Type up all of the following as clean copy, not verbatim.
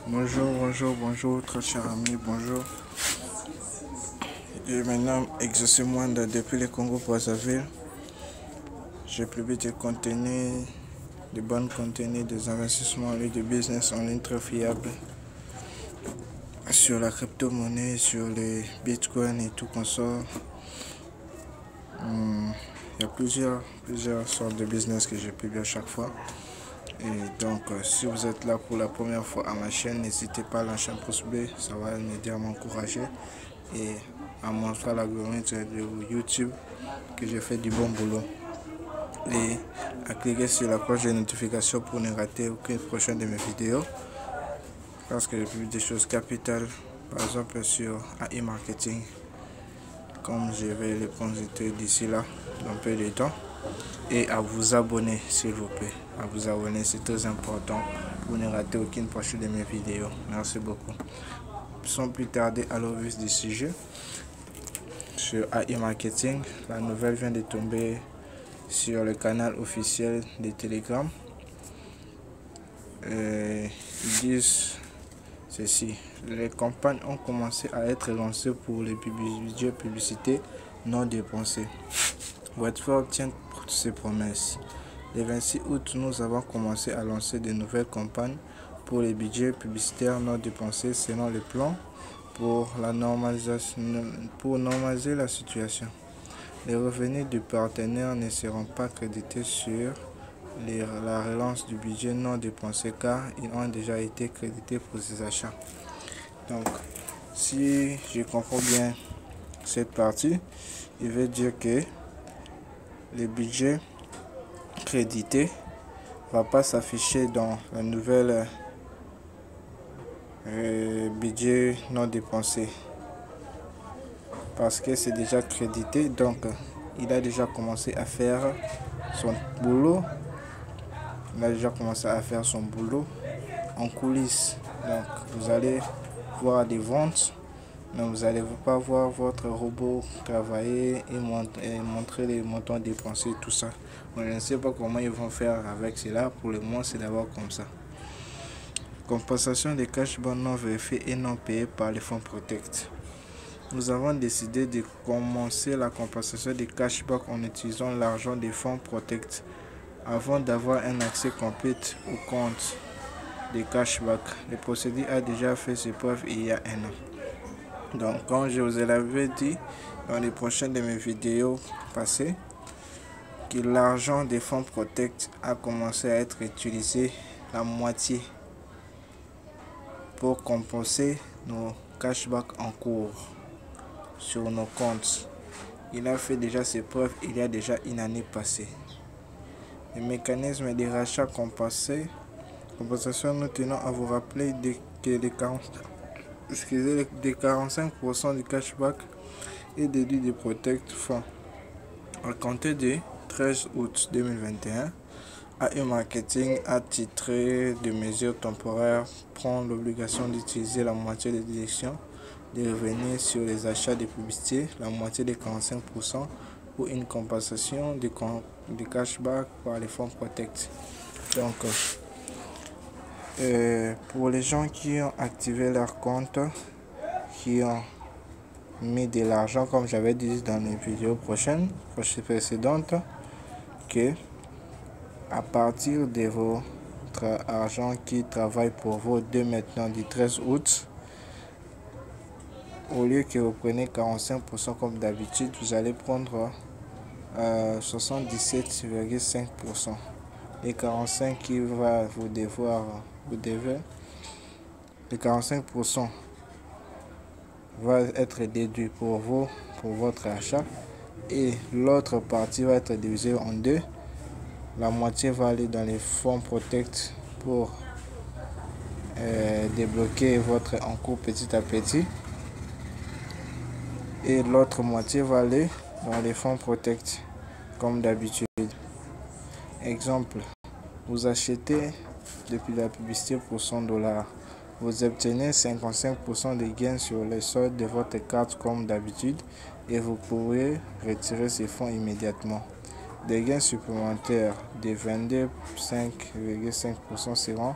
Bonjour, très chers amis, bonjour. Je me nomme Exaucé Mwanda depuis le Congo-Brazzaville. Je publie des contenus, de bons contenus, des investissements en ligne, de business en ligne très fiables sur la crypto-monnaie, sur les bitcoins et tout consort. Il y a plusieurs sortes de business que je publie à chaque fois. Et donc, si vous êtes là pour la première fois à ma chaîne, n'hésitez pas à lâcher un pouce bleu, ça va m'aider à m'encourager et à montrer à l'algorithme de YouTube que j'ai fait du bon boulot. Et à cliquer sur la cloche de notification pour ne rater aucune prochaine de mes vidéos. Parce que je publie des choses capitales, par exemple sur AI Marketing, comme je vais les présenter d'ici là, dans peu de temps. Et à vous abonner s'il vous plaît. À vous abonner, c'est très important pour ne rater aucune prochaine de mes vidéos. Merci beaucoup. Sans plus tarder, alors vif du sujet. Sur AI Marketing, la nouvelle vient de tomber sur le canal officiel de Telegram. Ils disent ceci: les campagnes ont commencé à être lancées pour les budgets publicités non dépensés. Wordford tient ses promesses. Le 26 août, nous avons commencé à lancer de nouvelles campagnes pour les budgets publicitaires non dépensés selon le plan pour normaliser la situation. Les revenus du partenaire ne seront pas crédités sur la relance du budget non dépensé car ils ont déjà été crédités pour ces achats. Donc, si je comprends bien cette partie, il veut dire que le budget crédité ne va pas s'afficher dans la nouvelle budget non dépensé parce que c'est déjà crédité, donc il a déjà commencé à faire son boulot. En coulisses. Donc vous allez voir des ventes, mais vous n'allez pas voir votre robot travailler et montrer les montants dépensés, tout ça. Bon, je ne sais pas comment ils vont faire avec cela. Pour le moment, c'est d'abord comme ça. Compensation des cashbacks non vérifiés et non payés par les fonds Protect. Nous avons décidé de commencer la compensation des cashbacks en utilisant l'argent des fonds Protect avant d'avoir un accès complet au compte des cashbacks. Le procédé a déjà fait ses preuves il y a un an. Donc, comme je vous l'avais dit dans les prochaines de mes vidéos passées, que l'argent des fonds Protect a commencé à être utilisé la moitié pour compenser nos cashbacks en cours sur nos comptes. Il a fait déjà ses preuves il y a déjà une année passée. Le mécanisme de rachat compensation, nous tenons à vous rappeler que les 45% du cashback est déduit de Protect Fonds. À compter du 13 août 2021, AI Marketing, à titre de mesure temporaire, prend l'obligation d'utiliser la moitié des déductions de revenus sur les achats de publicité, la moitié des 45% pour une compensation du cashback par les fonds Protect. Donc, pour les gens qui ont activé leur compte, qui ont mis de l'argent, comme j'avais dit dans les vidéos précédentes, que à partir de votre argent qui travaille pour vous dès maintenant du 13 août, au lieu que vous preniez 45% comme d'habitude, vous allez prendre 77,5%. Les 45% qui va vous devez, les 45% va être déduit pour vous, pour votre achat, et l'autre partie va être divisée en deux. La moitié va aller dans les fonds Protect pour débloquer votre encours petit à petit, et l'autre moitié va aller dans les fonds Protect comme d'habitude. Exemple, vous achetez depuis la publicité pour $100, vous obtenez 55% de gains sur les soldes de votre carte comme d'habitude et vous pourrez retirer ces fonds immédiatement. Des gains supplémentaires de 22,5% seront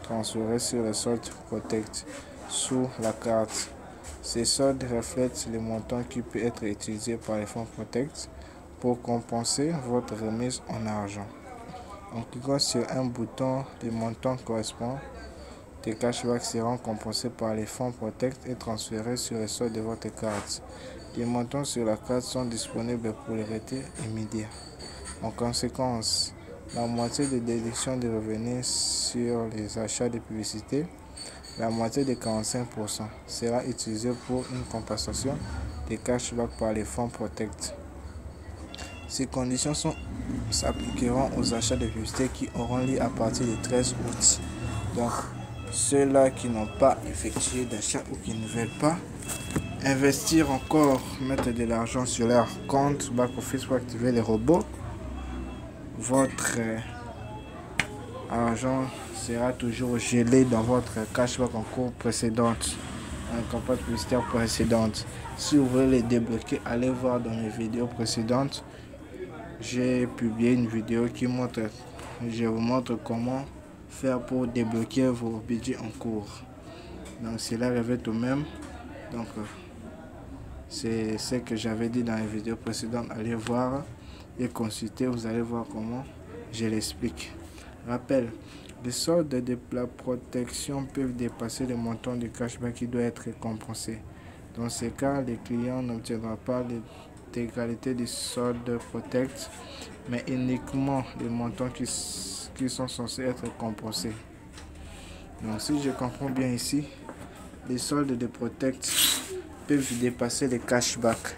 transférés sur le solde Protect sous la carte. Ces soldes reflètent le montant qui peut être utilisé par les fonds Protect pour compenser votre remise en argent. En cliquant sur un bouton, le montant correspond des cashbacks seront compensés par les fonds Protect et transférés sur le solde de votre carte. Les montants sur la carte sont disponibles pour le retrait immédiat. En conséquence, la moitié de déduction de revenus sur les achats de publicité, la moitié de 45% sera utilisée pour une compensation des cashbacks par les fonds Protect. Ces conditions s'appliqueront aux achats de publicité qui auront lieu à partir du 13 août. Donc, ceux-là qui n'ont pas effectué d'achat ou qui ne veulent pas investir encore, mettre de l'argent sur leur compte back-office pour activer les robots, votre argent sera toujours gelé dans votre cashback en cours précédente, en campagne publicitaire précédente. Si vous voulez les débloquer, allez voir dans mes vidéos précédentes. J'ai publié une vidéo qui montre, je vous montre comment faire pour débloquer vos budgets en cours. Donc cela revient au même. Donc c'est ce que j'avais dit dans les vidéos précédentes. Allez voir et consulter, vous allez voir comment je l'explique. Rappel, les soldes de la protection peuvent dépasser le montant du cashback qui doit être compensé. Dans ces cas, les clients n'obtiendront pas l'intégralité du solde Protect, mais uniquement les montants qui sont censés être compensés. Donc si je comprends bien ici, les soldes de Protect peuvent dépasser les cashbacks.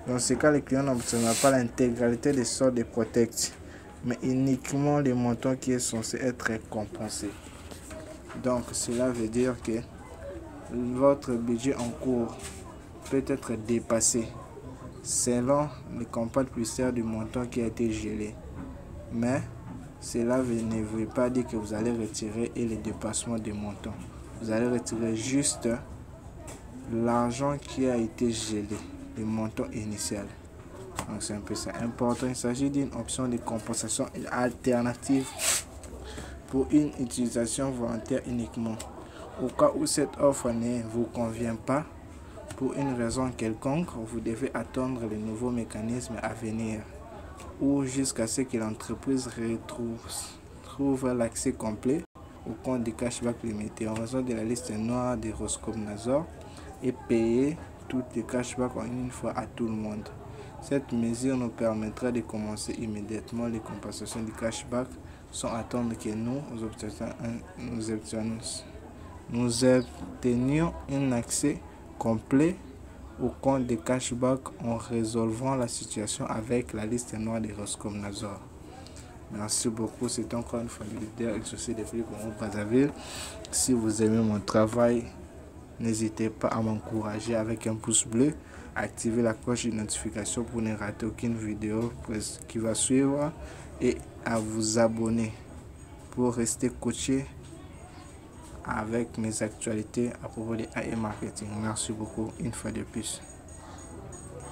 Dans ce cas, les clients n'obtiendront pas l'intégralité des soldes de Protect, mais uniquement les montants qui sont censés être compensés. Donc cela veut dire que votre budget en cours peut être dépassé selon les campagnes publicitaires du montant qui a été gelé. Mais cela ne veut pas dire que vous allez retirer et le dépassement des montants. Vous allez retirer juste l'argent qui a été gelé, le montant initial. Donc c'est un peu ça important. Il s'agit d'une option de compensation alternative pour une utilisation volontaire uniquement. Au cas où cette offre ne vous convient pas, pour une raison quelconque, vous devez attendre le nouveau mécanisme à venir ou jusqu'à ce que l'entreprise trouve l'accès complet au compte de cashback limité en raison de la liste noire de Roskomnadzor et payer tous les cashbacks en une fois à tout le monde. Cette mesure nous permettra de commencer immédiatement les compensations du cashback sans attendre que nous obtenions un accès complet au compte de cashback en résolvant la situation avec la liste noire de Roskomnadzor. Merci beaucoup, c'est encore une fois le leader exaucé des prix pour Brazzaville. Si vous aimez mon travail, n'hésitez pas à m'encourager avec un pouce bleu, activer la cloche de notification pour ne rater aucune vidéo qui va suivre et à vous abonner pour rester coaché avec mes actualités à propos de AI marketing. Merci beaucoup une fois de plus.